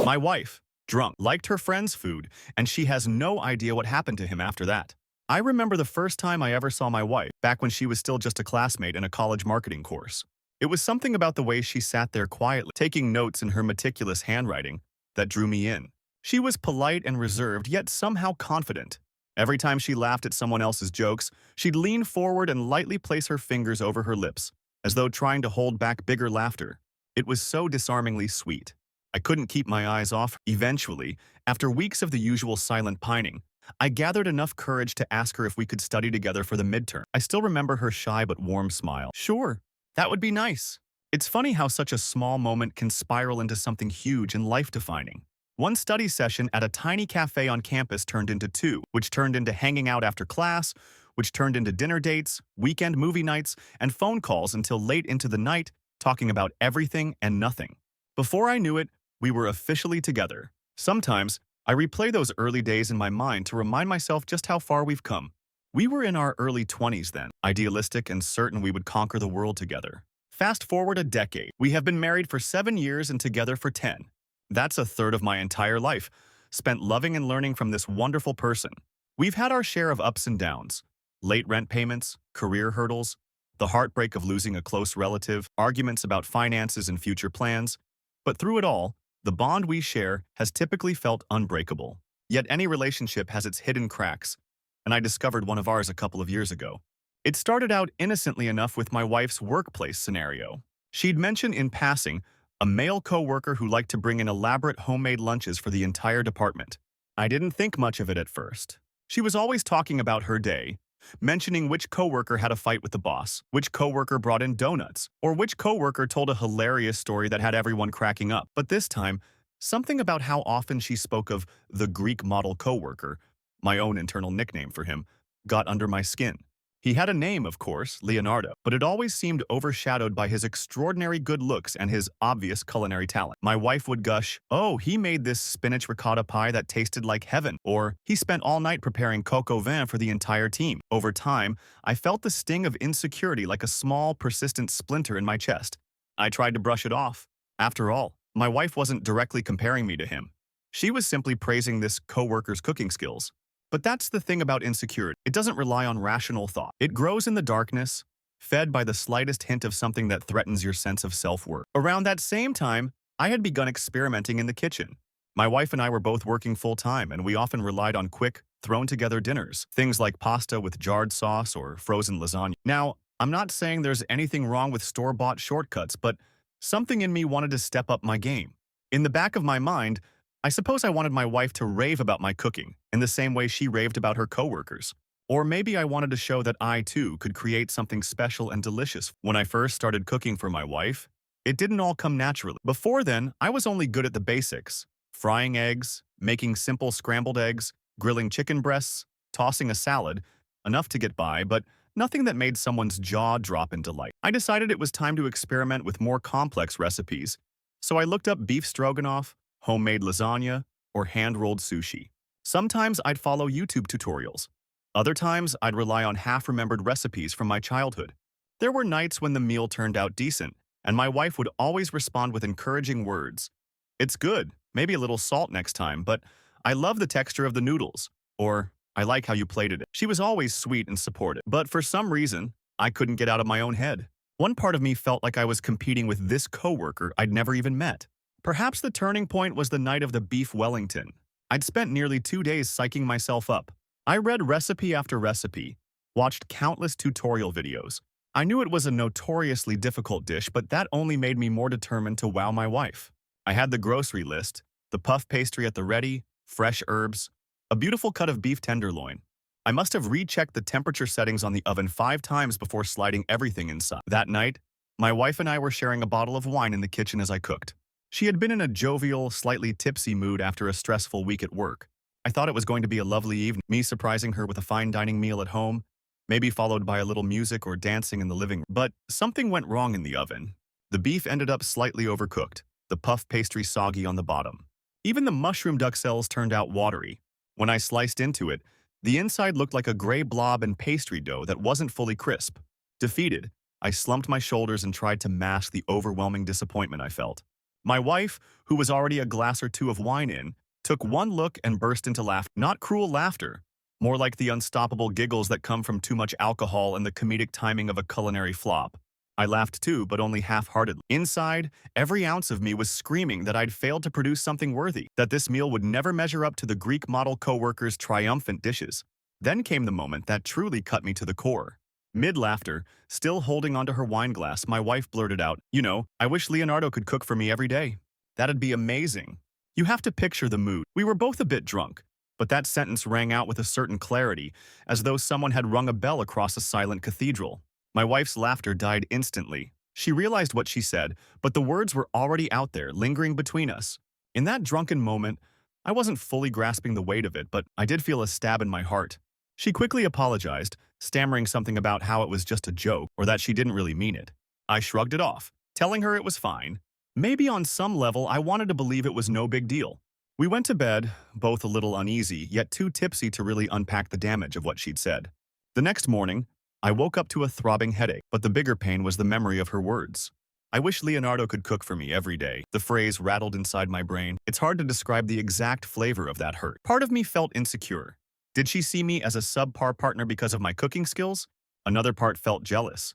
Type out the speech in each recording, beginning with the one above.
My wife, drunk, liked her friend's food, and she has no idea what happened to him after that. I remember the first time I ever saw my wife, back when she was still just a classmate in a college marketing course. It was something about the way she sat there quietly, taking notes in her meticulous handwriting, that drew me in. She was polite and reserved, yet somehow confident. Every time she laughed at someone else's jokes, she'd lean forward and lightly place her fingers over her lips, as though trying to hold back bigger laughter. It was so disarmingly sweet. I couldn't keep my eyes off her. Eventually, after weeks of the usual silent pining, I gathered enough courage to ask her if we could study together for the midterm. I still remember her shy but warm smile. Sure, that would be nice. It's funny how such a small moment can spiral into something huge and life-defining. One study session at a tiny cafe on campus turned into two, which turned into hanging out after class, which turned into dinner dates, weekend movie nights, and phone calls until late into the night, talking about everything and nothing. Before I knew it, we were officially together. Sometimes, I replay those early days in my mind to remind myself just how far we've come. We were in our early 20s then, idealistic and certain we would conquer the world together. Fast forward a decade. We have been married for 7 years and together for 10. That's a third of my entire life, spent loving and learning from this wonderful person. We've had our share of ups and downs, late rent payments, career hurdles, the heartbreak of losing a close relative, arguments about finances and future plans. But through it all, the bond we share has typically felt unbreakable. Yet any relationship has its hidden cracks, and I discovered one of ours a couple of years ago. It started out innocently enough with my wife's workplace scenario. She'd mentioned in passing a male coworker who liked to bring in elaborate homemade lunches for the entire department. I didn't think much of it at first. She was always talking about her day, mentioning which coworker had a fight with the boss, which coworker brought in donuts, or which coworker told a hilarious story that had everyone cracking up. But this time, something about how often she spoke of the Greek model coworker, my own internal nickname for him, got under my skin. He had a name, of course, Leonardo, but it always seemed overshadowed by his extraordinary good looks and his obvious culinary talent. My wife would gush, "Oh, he made this spinach ricotta pie that tasted like heaven," or "He spent all night preparing coq au vin for the entire team." Over time, I felt the sting of insecurity like a small, persistent splinter in my chest. I tried to brush it off. After all, my wife wasn't directly comparing me to him. She was simply praising this coworker's cooking skills. But that's the thing about insecurity. It doesn't rely on rational thought. It grows in the darkness, fed by the slightest hint of something that threatens your sense of self-worth. Around that same time, I had begun experimenting in the kitchen. My wife and I were both working full-time, and we often relied on quick, thrown-together dinners, things like pasta with jarred sauce or frozen lasagna. Now, I'm not saying there's anything wrong with store-bought shortcuts, but something in me wanted to step up my game. In the back of my mind, I suppose I wanted my wife to rave about my cooking in the same way she raved about her coworkers. Or maybe I wanted to show that I, too, could create something special and delicious. When I first started cooking for my wife, it didn't all come naturally. Before then, I was only good at the basics: frying eggs, making simple scrambled eggs, grilling chicken breasts, tossing a salad, enough to get by, but nothing that made someone's jaw drop in delight. I decided it was time to experiment with more complex recipes, so I looked up beef stroganoff, homemade lasagna, or hand-rolled sushi. Sometimes I'd follow YouTube tutorials. Other times, I'd rely on half-remembered recipes from my childhood. There were nights when the meal turned out decent, and my wife would always respond with encouraging words. "It's good, maybe a little salt next time, but I love the texture of the noodles," or "I like how you plated it." She was always sweet and supportive, but for some reason, I couldn't get out of my own head. One part of me felt like I was competing with this coworker I'd never even met. Perhaps the turning point was the night of the beef Wellington. I'd spent nearly 2 days psyching myself up. I read recipe after recipe, watched countless tutorial videos. I knew it was a notoriously difficult dish, but that only made me more determined to wow my wife. I had the grocery list, the puff pastry at the ready, fresh herbs, a beautiful cut of beef tenderloin. I must have rechecked the temperature settings on the oven 5 times before sliding everything inside. That night, my wife and I were sharing a bottle of wine in the kitchen as I cooked. She had been in a jovial, slightly tipsy mood after a stressful week at work. I thought it was going to be a lovely evening, me surprising her with a fine dining meal at home, maybe followed by a little music or dancing in the living room. But something went wrong in the oven. The beef ended up slightly overcooked, the puff pastry soggy on the bottom. Even the mushroom duxelles turned out watery. When I sliced into it, the inside looked like a gray blob and pastry dough that wasn't fully crisp. Defeated, I slumped my shoulders and tried to mask the overwhelming disappointment I felt. My wife, who was already a glass or two of wine in, took one look and burst into laughter. Not cruel laughter, more like the unstoppable giggles that come from too much alcohol and the comedic timing of a culinary flop. I laughed too, but only half-heartedly. Inside, every ounce of me was screaming that I'd failed to produce something worthy, that this meal would never measure up to the Greek model co-workers' triumphant dishes. Then came the moment that truly cut me to the core. Mid-laughter, still holding onto her wine glass, my wife blurted out, "You know, I wish Leonardo could cook for me every day. That'd be amazing." You have to picture the mood. We were both a bit drunk, but that sentence rang out with a certain clarity, as though someone had rung a bell across a silent cathedral. My wife's laughter died instantly. She realized what she said, but the words were already out there, lingering between us. In that drunken moment, I wasn't fully grasping the weight of it, but I did feel a stab in my heart. She quickly apologized, stammering something about how it was just a joke or that she didn't really mean it. I shrugged it off, telling her it was fine. Maybe on some level I wanted to believe it was no big deal. We went to bed, both a little uneasy, yet too tipsy to really unpack the damage of what she'd said. The next morning, I woke up to a throbbing headache, but the bigger pain was the memory of her words. "I wish Leonardo could cook for me every day." The phrase rattled inside my brain. It's hard to describe the exact flavor of that hurt. Part of me felt insecure. Did she see me as a subpar partner because of my cooking skills? Another part felt jealous.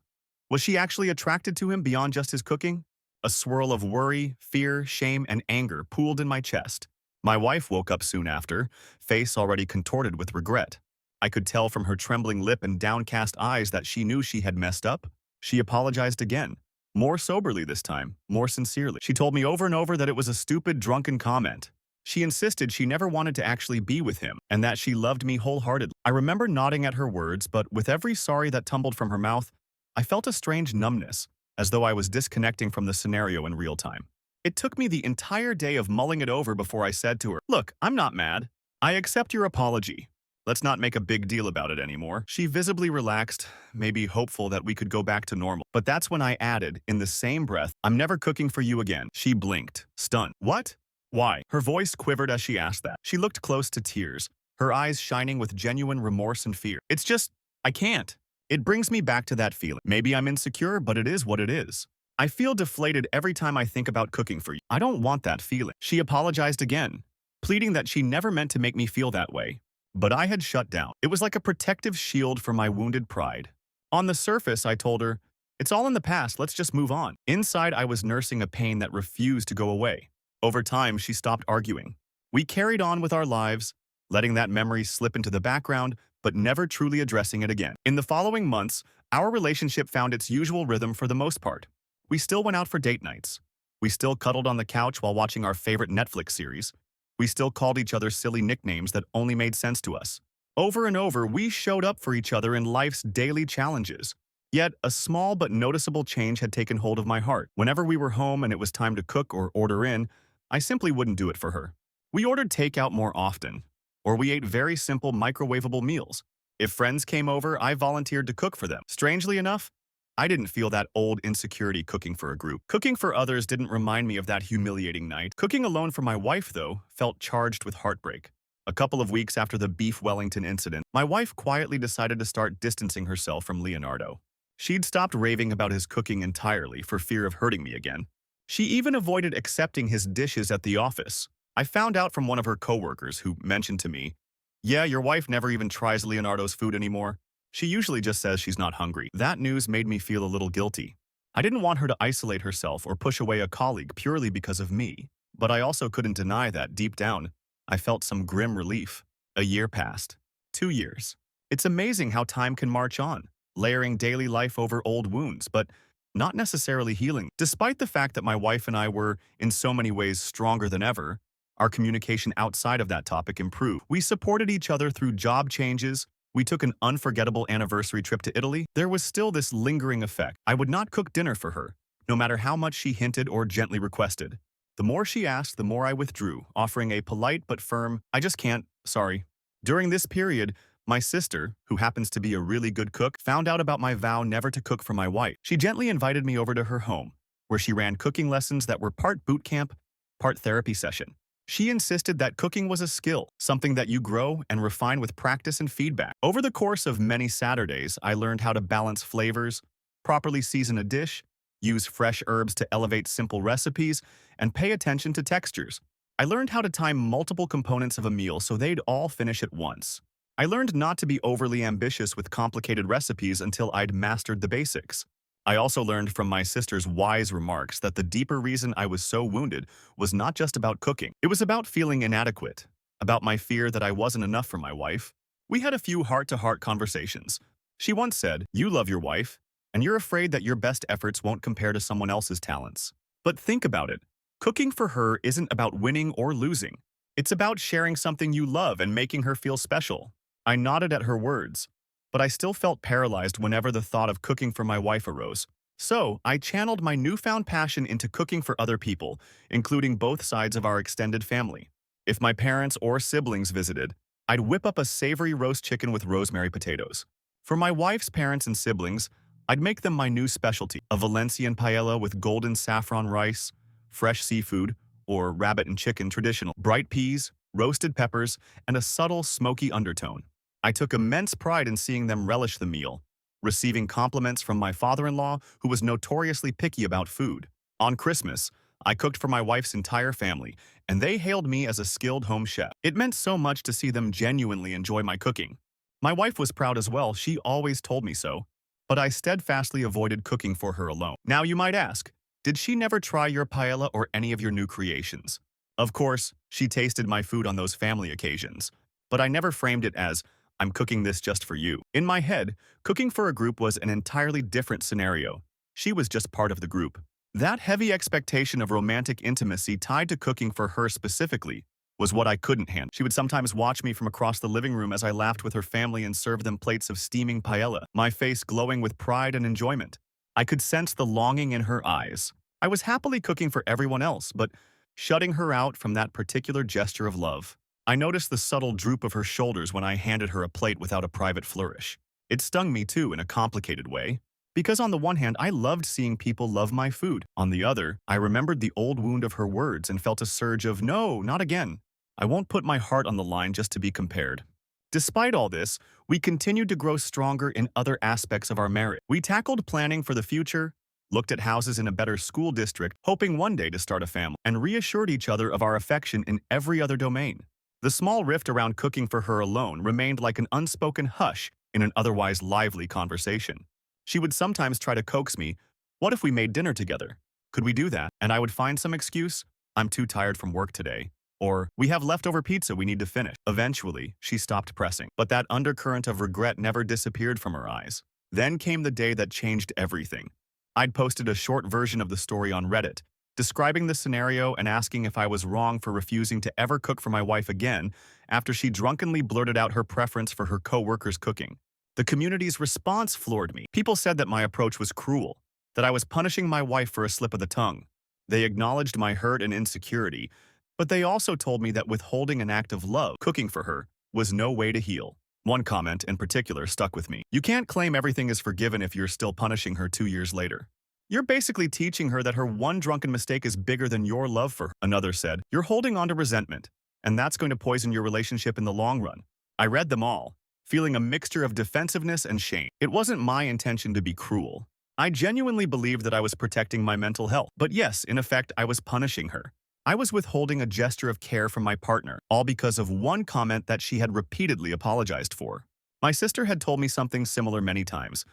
Was she actually attracted to him beyond just his cooking? A swirl of worry, fear, shame, and anger pooled in my chest. My wife woke up soon after, face already contorted with regret. I could tell from her trembling lip and downcast eyes that she knew she had messed up. She apologized again, more soberly this time, more sincerely. She told me over and over that it was a stupid, drunken comment. She insisted she never wanted to actually be with him, and that she loved me wholeheartedly. I remember nodding at her words, but with every sorry that tumbled from her mouth, I felt a strange numbness, as though I was disconnecting from the scenario in real time. It took me the entire day of mulling it over before I said to her, "Look, I'm not mad. I accept your apology. Let's not make a big deal about it anymore." She visibly relaxed, maybe hopeful that we could go back to normal. But that's when I added, in the same breath, "I'm never cooking for you again." She blinked, stunned. "What? Why?" Her voice quivered as she asked that. She looked close to tears, her eyes shining with genuine remorse and fear. "It's just, I can't. It brings me back to that feeling. Maybe I'm insecure, but it is what it is. I feel deflated every time I think about cooking for you. I don't want that feeling." She apologized again, pleading that she never meant to make me feel that way. But I had shut down. It was like a protective shield for my wounded pride. On the surface, I told her, "It's all in the past, let's just move on." Inside, I was nursing a pain that refused to go away. Over time, she stopped arguing. We carried on with our lives, letting that memory slip into the background, but never truly addressing it again. In the following months, our relationship found its usual rhythm for the most part. We still went out for date nights. We still cuddled on the couch while watching our favorite Netflix series. We still called each other silly nicknames that only made sense to us. Over and over, we showed up for each other in life's daily challenges. Yet, a small but noticeable change had taken hold of my heart. Whenever we were home and it was time to cook or order in, I simply wouldn't do it for her. We ordered takeout more often, or we ate very simple microwavable meals. If friends came over, I volunteered to cook for them. Strangely enough, I didn't feel that old insecurity cooking for a group. Cooking for others didn't remind me of that humiliating night. Cooking alone for my wife, though, felt charged with heartbreak. A couple of weeks after the beef Wellington incident, my wife quietly decided to start distancing herself from Leonardo. She'd stopped raving about his cooking entirely for fear of hurting me again. She even avoided accepting his dishes at the office. I found out from one of her coworkers who mentioned to me, "Yeah, your wife never even tries Leonardo's food anymore. She usually just says she's not hungry." That news made me feel a little guilty. I didn't want her to isolate herself or push away a colleague purely because of me, but I also couldn't deny that, deep down, I felt some grim relief. A year passed. 2 years. It's amazing how time can march on, layering daily life over old wounds, but not necessarily healing. Despite the fact that my wife and I were, in so many ways, stronger than ever, our communication outside of that topic improved. We supported each other through job changes. We took an unforgettable anniversary trip to Italy. There was still this lingering effect. I would not cook dinner for her, no matter how much she hinted or gently requested. The more she asked, the more I withdrew, offering a polite but firm, "I just can't, sorry." During this period, my sister, who happens to be a really good cook, found out about my vow never to cook for my wife. She gently invited me over to her home, where she ran cooking lessons that were part boot camp, part therapy session. She insisted that cooking was a skill, something that you grow and refine with practice and feedback. Over the course of many Saturdays, I learned how to balance flavors, properly season a dish, use fresh herbs to elevate simple recipes, and pay attention to textures. I learned how to time multiple components of a meal so they'd all finish at once. I learned not to be overly ambitious with complicated recipes until I'd mastered the basics. I also learned from my sister's wise remarks that the deeper reason I was so wounded was not just about cooking. It was about feeling inadequate, about my fear that I wasn't enough for my wife. We had a few heart-to-heart conversations. She once said, "You love your wife, and you're afraid that your best efforts won't compare to someone else's talents. But think about it. Cooking for her isn't about winning or losing. It's about sharing something you love and making her feel special." I nodded at her words, but I still felt paralyzed whenever the thought of cooking for my wife arose. So, I channeled my newfound passion into cooking for other people, including both sides of our extended family. If my parents or siblings visited, I'd whip up a savory roast chicken with rosemary potatoes. For my wife's parents and siblings, I'd make them my new specialty, a Valencian paella with golden saffron rice, fresh seafood, or rabbit and chicken traditional, bright peas, roasted peppers, and a subtle smoky undertone. I took immense pride in seeing them relish the meal, receiving compliments from my father-in-law, who was notoriously picky about food. On Christmas, I cooked for my wife's entire family, and they hailed me as a skilled home chef. It meant so much to see them genuinely enjoy my cooking. My wife was proud as well, she always told me so, but I steadfastly avoided cooking for her alone. Now you might ask, did she never try your paella or any of your new creations? Of course, she tasted my food on those family occasions, but I never framed it as, "I'm cooking this just for you." In my head, cooking for a group was an entirely different scenario. She was just part of the group. That heavy expectation of romantic intimacy tied to cooking for her specifically was what I couldn't handle. She would sometimes watch me from across the living room as I laughed with her family and served them plates of steaming paella, my face glowing with pride and enjoyment. I could sense the longing in her eyes. I was happily cooking for everyone else, but shutting her out from that particular gesture of love. I noticed the subtle droop of her shoulders when I handed her a plate without a private flourish. It stung me too in a complicated way. Because on the one hand, I loved seeing people love my food. On the other, I remembered the old wound of her words and felt a surge of, "No, not again. I won't put my heart on the line just to be compared." Despite all this, we continued to grow stronger in other aspects of our marriage. We tackled planning for the future, looked at houses in a better school district, hoping one day to start a family, and reassured each other of our affection in every other domain. The small rift around cooking for her alone remained like an unspoken hush in an otherwise lively conversation. She would sometimes try to coax me, "What if we made dinner together? Could we do that?" And I would find some excuse, "I'm too tired from work today." Or, "We have leftover pizza we need to finish." Eventually, she stopped pressing, but that undercurrent of regret never disappeared from her eyes. Then came the day that changed everything. I'd posted a short version of the story on Reddit, describing the scenario and asking if I was wrong for refusing to ever cook for my wife again after she drunkenly blurted out her preference for her co-workers' cooking. The community's response floored me. People said that my approach was cruel, that I was punishing my wife for a slip of the tongue. They acknowledged my hurt and insecurity, but they also told me that withholding an act of love, cooking for her, was no way to heal. One comment in particular stuck with me. "You can't claim everything is forgiven if you're still punishing her 2 years later. You're basically teaching her that her one drunken mistake is bigger than your love for her." Another said, "You're holding on to resentment, and that's going to poison your relationship in the long run." I read them all, feeling a mixture of defensiveness and shame. It wasn't my intention to be cruel. I genuinely believed that I was protecting my mental health. But yes, in effect, I was punishing her. I was withholding a gesture of care from my partner, all because of one comment that she had repeatedly apologized for. My sister had told me something similar many times,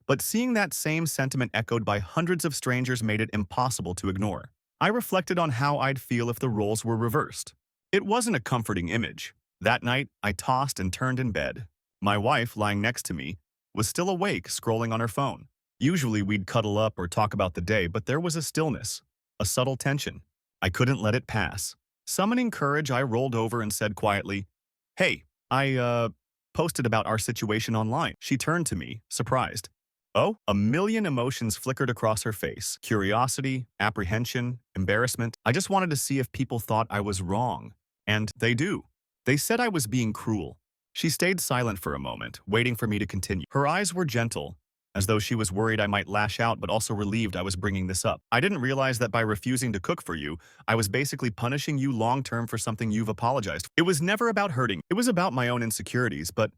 but seeing that same sentiment echoed by hundreds of strangers made it impossible to ignore. I reflected on how I'd feel if the roles were reversed. It wasn't a comforting image. That night, I tossed and turned in bed. My wife, lying next to me, was still awake, scrolling on her phone. Usually we'd cuddle up or talk about the day, but there was a stillness, a subtle tension. I couldn't let it pass. Summoning courage, I rolled over and said quietly, "Hey, I posted about our situation online." She turned to me, surprised. Oh, a million emotions flickered across her face. Curiosity, apprehension, embarrassment. I just wanted to see if people thought I was wrong. And they do. They said I was being cruel. She stayed silent for a moment, waiting for me to continue. Her eyes were gentle, as though she was worried I might lash out but also relieved I was bringing this up. "I didn't realize that by refusing to cook for you, I was basically punishing you long-term for something you've apologized for. It was never about hurting. It was about my own insecurities, but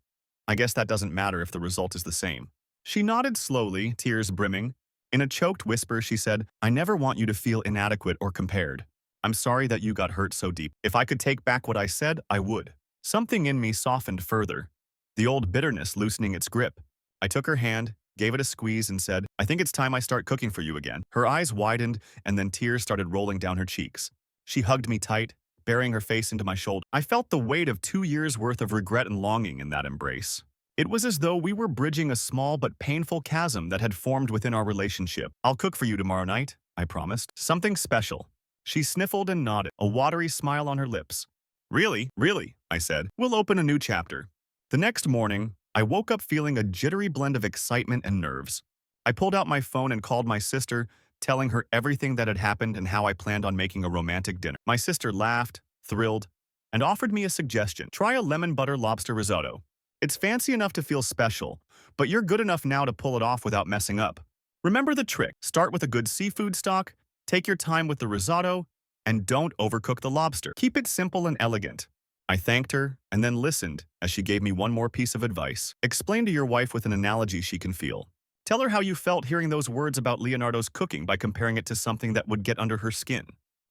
I guess that doesn't matter if the result is the same." She nodded slowly, tears brimming. In a choked whisper, she said, I never want you to feel inadequate or compared. I'm sorry that you got hurt so deep. If I could take back what I said, I would. Something in me softened further, the old bitterness loosening its grip. I took her hand, gave it a squeeze, and said, I think it's time I start cooking for you again. Her eyes widened, and then tears started rolling down her cheeks. She hugged me tight, burying her face into my shoulder. I felt the weight of 2 years' worth of regret and longing in that embrace. It was as though we were bridging a small but painful chasm that had formed within our relationship. I'll cook for you tomorrow night, I promised. Something special. She sniffled and nodded, a watery smile on her lips. Really, really, I said. We'll open a new chapter. The next morning, I woke up feeling a jittery blend of excitement and nerves. I pulled out my phone and called my sister, telling her everything that had happened and how I planned on making a romantic dinner. My sister laughed, thrilled, and offered me a suggestion. Try a lemon butter lobster risotto. It's fancy enough to feel special, but you're good enough now to pull it off without messing up. Remember the trick. Start with a good seafood stock, take your time with the risotto, and don't overcook the lobster. Keep it simple and elegant. I thanked her and then listened as she gave me one more piece of advice. Explain to your wife with an analogy she can feel. Tell her how you felt hearing those words about Leonardo's cooking by comparing it to something that would get under her skin.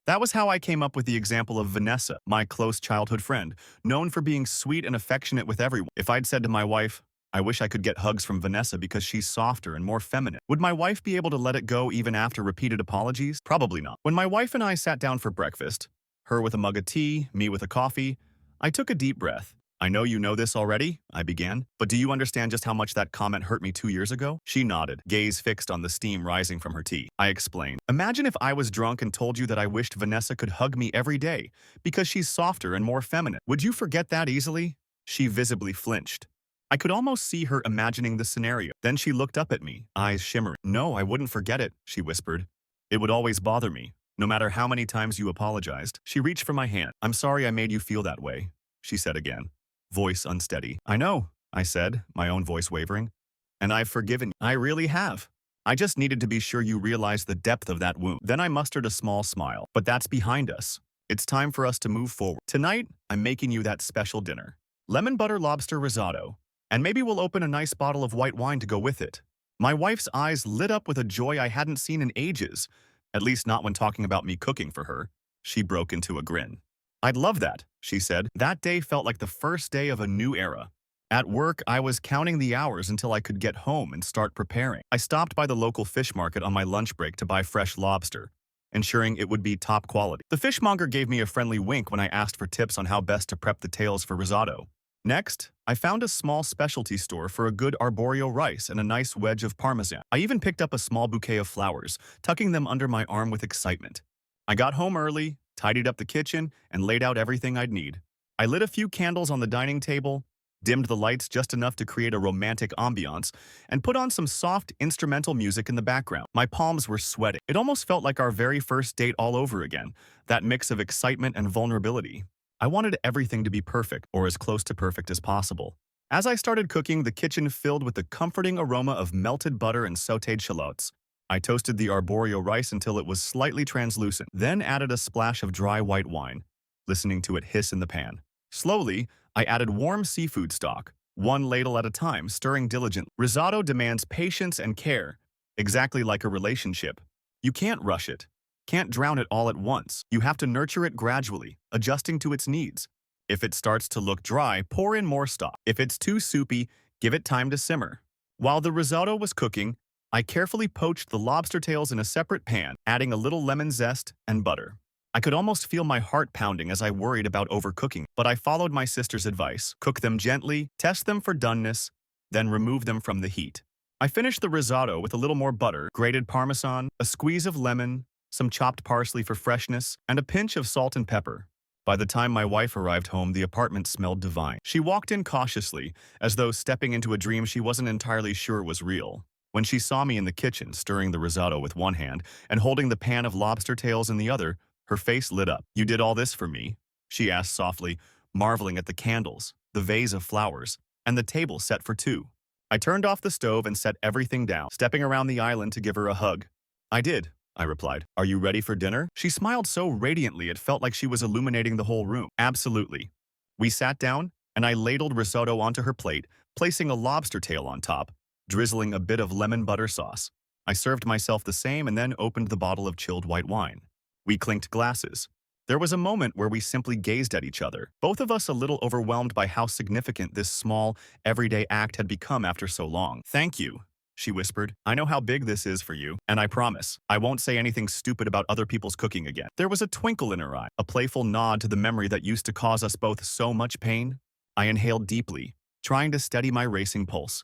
That was how I came up with the example of Vanessa, my close childhood friend, known for being sweet and affectionate with everyone. If I'd said to my wife, I wish I could get hugs from Vanessa because she's softer and more feminine, would my wife be able to let it go even after repeated apologies? Probably not. When my wife and I sat down for breakfast, her with a mug of tea, me with a coffee, I took a deep breath. I know you know this already, I began, but do you understand just how much that comment hurt me 2 years ago? She nodded, gaze fixed on the steam rising from her tea. I explained, imagine if I was drunk and told you that I wished Vanessa could hug me every day because she's softer and more feminine. Would you forget that easily? She visibly flinched. I could almost see her imagining the scenario. Then she looked up at me, eyes shimmering. No, I wouldn't forget it, she whispered. It would always bother me, no matter how many times you apologized. She reached for my hand. I'm sorry I made you feel that way, she said again, voice unsteady. I know, I said, my own voice wavering. And I've forgiven you. I really have. I just needed to be sure you realized the depth of that wound. Then I mustered a small smile. But that's behind us. It's time for us to move forward. Tonight, I'm making you that special dinner. Lemon butter lobster risotto. And maybe we'll open a nice bottle of white wine to go with it. My wife's eyes lit up with a joy I hadn't seen in ages, at least not when talking about me cooking for her. She broke into a grin. I'd love that, she said. That day felt like the first day of a new era. At work, I was counting the hours until I could get home and start preparing. I stopped by the local fish market on my lunch break to buy fresh lobster, ensuring it would be top quality. The fishmonger gave me a friendly wink when I asked for tips on how best to prep the tails for risotto. Next, I found a small specialty store for a good arborio rice and a nice wedge of parmesan. I even picked up a small bouquet of flowers, tucking them under my arm with excitement. I got home early, tidied up the kitchen, and laid out everything I'd need. I lit a few candles on the dining table, dimmed the lights just enough to create a romantic ambiance, and put on some soft instrumental music in the background. My palms were sweating. It almost felt like our very first date all over again, that mix of excitement and vulnerability. I wanted everything to be perfect, or as close to perfect as possible. As I started cooking, the kitchen filled with the comforting aroma of melted butter and sautéed shallots. I toasted the arborio rice until it was slightly translucent, then added a splash of dry white wine, listening to it hiss in the pan. Slowly, I added warm seafood stock, one ladle at a time, stirring diligently. Risotto demands patience and care, exactly like a relationship. You can't rush it. Can't drown it all at once. You have to nurture it gradually, adjusting to its needs. If it starts to look dry, pour in more stock. If it's too soupy, give it time to simmer. While the risotto was cooking, I carefully poached the lobster tails in a separate pan, adding a little lemon zest and butter. I could almost feel my heart pounding as I worried about overcooking, but I followed my sister's advice. Cook them gently, test them for doneness, then remove them from the heat. I finished the risotto with a little more butter, grated parmesan, a squeeze of lemon, some chopped parsley for freshness, and a pinch of salt and pepper. By the time my wife arrived home, the apartment smelled divine. She walked in cautiously, as though stepping into a dream she wasn't entirely sure was real. When she saw me in the kitchen, stirring the risotto with one hand and holding the pan of lobster tails in the other, her face lit up. You did all this for me? She asked softly, marveling at the candles, the vase of flowers, and the table set for two. I turned off the stove and set everything down, stepping around the island to give her a hug. I did, I replied. Are you ready for dinner? She smiled so radiantly it felt like she was illuminating the whole room. Absolutely. We sat down, and I ladled risotto onto her plate, placing a lobster tail on top, drizzling a bit of lemon butter sauce. I served myself the same and then opened the bottle of chilled white wine. We clinked glasses. There was a moment where we simply gazed at each other, both of us a little overwhelmed by how significant this small, everyday act had become after so long. "Thank you," she whispered. "I know how big this is for you, and I promise, I won't say anything stupid about other people's cooking again." There was a twinkle in her eye, a playful nod to the memory that used to cause us both so much pain. I inhaled deeply, trying to steady my racing pulse.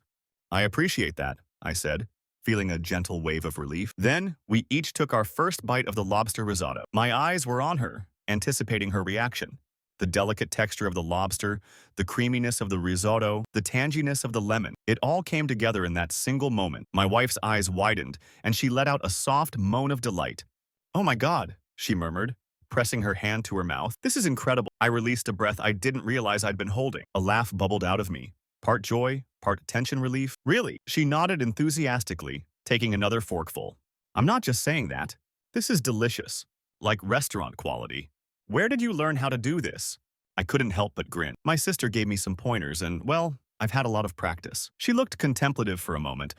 "I appreciate that," I said, feeling a gentle wave of relief. Then, we each took our first bite of the lobster risotto. My eyes were on her, anticipating her reaction. The delicate texture of the lobster, the creaminess of the risotto, the tanginess of the lemon. It all came together in that single moment. My wife's eyes widened, and she let out a soft moan of delight. "Oh my God," she murmured, pressing her hand to her mouth. "This is incredible." I released a breath I didn't realize I'd been holding. A laugh bubbled out of me. Part joy, part tension relief. "Really?" She nodded enthusiastically, taking another forkful. "I'm not just saying that. This is delicious. Like restaurant quality. Where did you learn how to do this?" I couldn't help but grin. "My sister gave me some pointers and, well, I've had a lot of practice." She looked contemplative for a moment,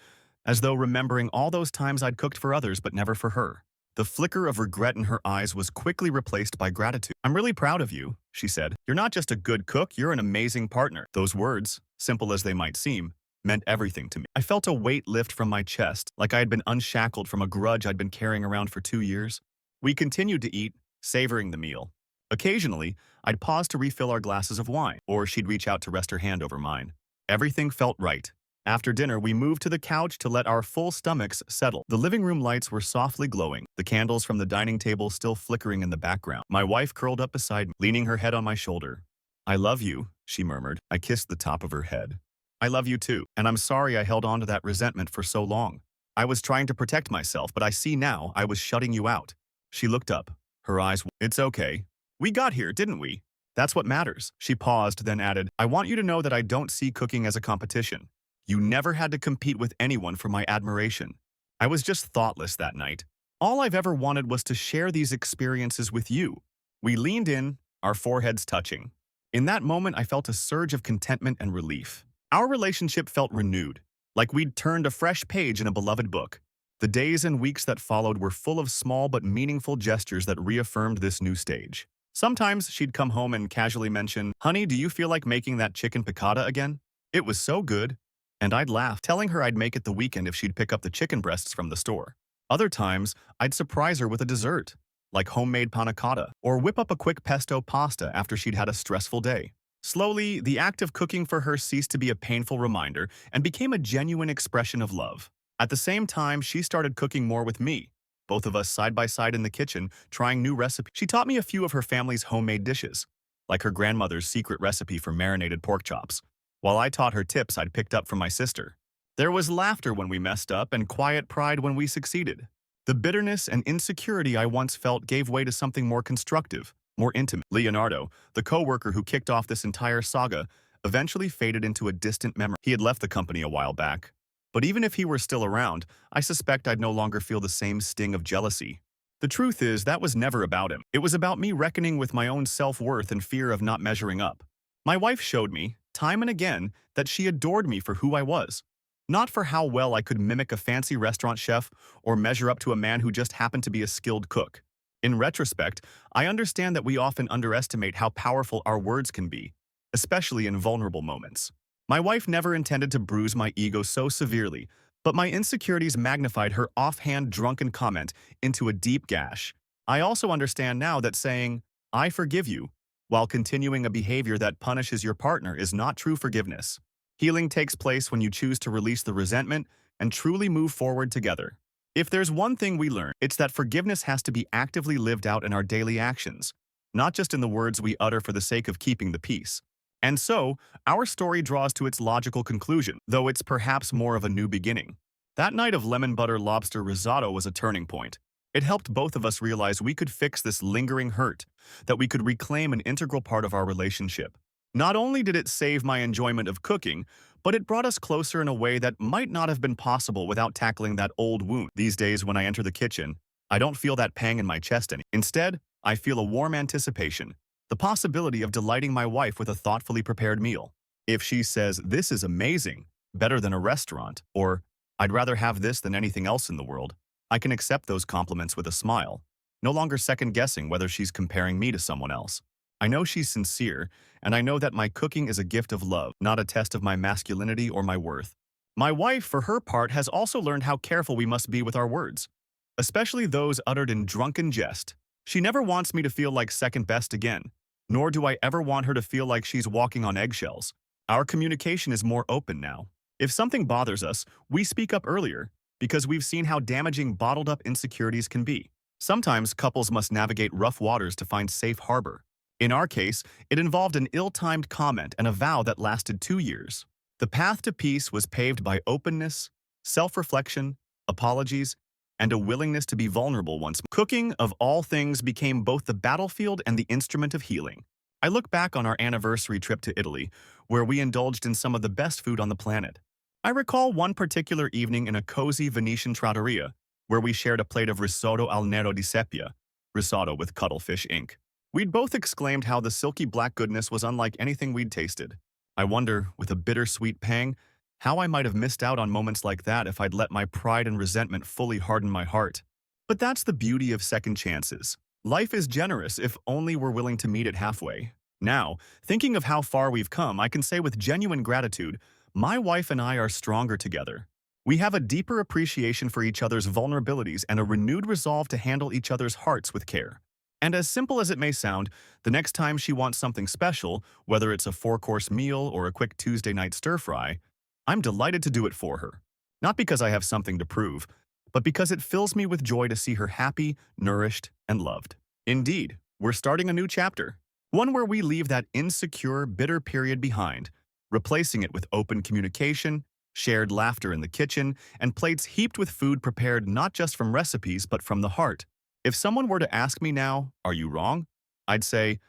as though remembering all those times I'd cooked for others but never for her. The flicker of regret in her eyes was quickly replaced by gratitude. "I'm really proud of you," she said. "You're not just a good cook, you're an amazing partner." Those words, simple as they might seem, meant everything to me. I felt a weight lift from my chest, like I had been unshackled from a grudge I'd been carrying around for 2 years. We continued to eat, savoring the meal. Occasionally, I'd pause to refill our glasses of wine, or she'd reach out to rest her hand over mine. Everything felt right. After dinner, we moved to the couch to let our full stomachs settle. The living room lights were softly glowing, the candles from the dining table still flickering in the background. My wife curled up beside me, leaning her head on my shoulder. "I love you," she murmured. I kissed the top of her head. "I love you too, and I'm sorry I held on to that resentment for so long. I was trying to protect myself, but I see now I was shutting you out." She looked up, her eyes. "It's okay. We got here, didn't we? That's what matters." She paused, then added, "I want you to know that I don't see cooking as a competition. You never had to compete with anyone for my admiration. I was just thoughtless that night. All I've ever wanted was to share these experiences with you." We leaned in, our foreheads touching. In that moment, I felt a surge of contentment and relief. Our relationship felt renewed, like we'd turned a fresh page in a beloved book. The days and weeks that followed were full of small but meaningful gestures that reaffirmed this new stage. Sometimes she'd come home and casually mention, "Honey, do you feel like making that chicken piccata again? It was so good." And I'd laugh, telling her I'd make it the weekend if she'd pick up the chicken breasts from the store. Other times, I'd surprise her with a dessert, like homemade panna cotta, or whip up a quick pesto pasta after she'd had a stressful day. Slowly, the act of cooking for her ceased to be a painful reminder and became a genuine expression of love. At the same time, she started cooking more with me, both of us side by side in the kitchen, trying new recipes. She taught me a few of her family's homemade dishes, like her grandmother's secret recipe for marinated pork chops, while I taught her tips I'd picked up from my sister. There was laughter when we messed up and quiet pride when we succeeded. The bitterness and insecurity I once felt gave way to something more constructive, more intimate. Leonardo, the coworker who kicked off this entire saga, eventually faded into a distant memory. He had left the company a while back. But even if he were still around, I suspect I'd no longer feel the same sting of jealousy. The truth is, that was never about him. It was about me reckoning with my own self-worth and fear of not measuring up. My wife showed me, time and again, that she adored me for who I was, not for how well I could mimic a fancy restaurant chef or measure up to a man who just happened to be a skilled cook. In retrospect, I understand that we often underestimate how powerful our words can be, especially in vulnerable moments. My wife never intended to bruise my ego so severely, but my insecurities magnified her offhand drunken comment into a deep gash. I also understand now that saying, "I forgive you," while continuing a behavior that punishes your partner is not true forgiveness. Healing takes place when you choose to release the resentment and truly move forward together. If there's one thing we learn, it's that forgiveness has to be actively lived out in our daily actions, not just in the words we utter for the sake of keeping the peace. And so, our story draws to its logical conclusion, though it's perhaps more of a new beginning. That night of lemon butter lobster risotto was a turning point. It helped both of us realize we could fix this lingering hurt, that we could reclaim an integral part of our relationship. Not only did it save my enjoyment of cooking, but it brought us closer in a way that might not have been possible without tackling that old wound. These days, when I enter the kitchen, I don't feel that pang in my chest anymore. Instead, I feel a warm anticipation, the possibility of delighting my wife with a thoughtfully prepared meal. If she says, "This is amazing, better than a restaurant," or I'd rather have this than anything else in the world. I can accept those compliments with a smile, no longer second-guessing whether she's comparing me to someone else. I know she's sincere, and I know that my cooking is a gift of love, not a test of my masculinity or my worth. My wife, for her part, has also learned how careful we must be with our words, especially those uttered in drunken jest. She never wants me to feel like second best again, nor do I ever want her to feel like she's walking on eggshells. Our communication is more open now. If something bothers us, we speak up earlier, because we've seen how damaging bottled-up insecurities can be. Sometimes couples must navigate rough waters to find safe harbor. In our case, it involved an ill-timed comment and a vow that lasted 2 years. The path to peace was paved by openness, self-reflection, apologies, and a willingness to be vulnerable once. Cooking, of all things, became both the battlefield and the instrument of healing. I look back on our anniversary trip to Italy, where we indulged in some of the best food on the planet. I recall one particular evening in a cozy Venetian trattoria, where we shared a plate of risotto al nero di seppia, risotto with cuttlefish ink. We'd both exclaimed how the silky black goodness was unlike anything we'd tasted. I wonder, with a bittersweet pang, how I might have missed out on moments like that if I'd let my pride and resentment fully harden my heart. But that's the beauty of second chances. Life is generous if only we're willing to meet it halfway. Now, thinking of how far we've come, I can say with genuine gratitude, my wife and I are stronger together. We have a deeper appreciation for each other's vulnerabilities and a renewed resolve to handle each other's hearts with care. And as simple as it may sound, the next time she wants something special, whether it's a 4-course meal or a quick Tuesday night stir-fry, I'm delighted to do it for her. Not because I have something to prove, but because it fills me with joy to see her happy, nourished, and loved. Indeed, we're starting a new chapter, one where we leave that insecure, bitter period behind, replacing it with open communication, shared laughter in the kitchen, and plates heaped with food prepared not just from recipes but from the heart. If someone were to ask me now, "Are you wrong?" I'd say,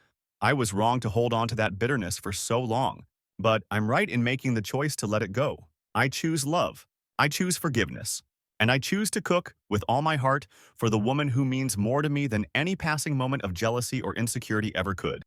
I was wrong to hold on to that bitterness for so long, but I'm right in making the choice to let it go. I choose love. I choose forgiveness. And I choose to cook, with all my heart, for the woman who means more to me than any passing moment of jealousy or insecurity ever could.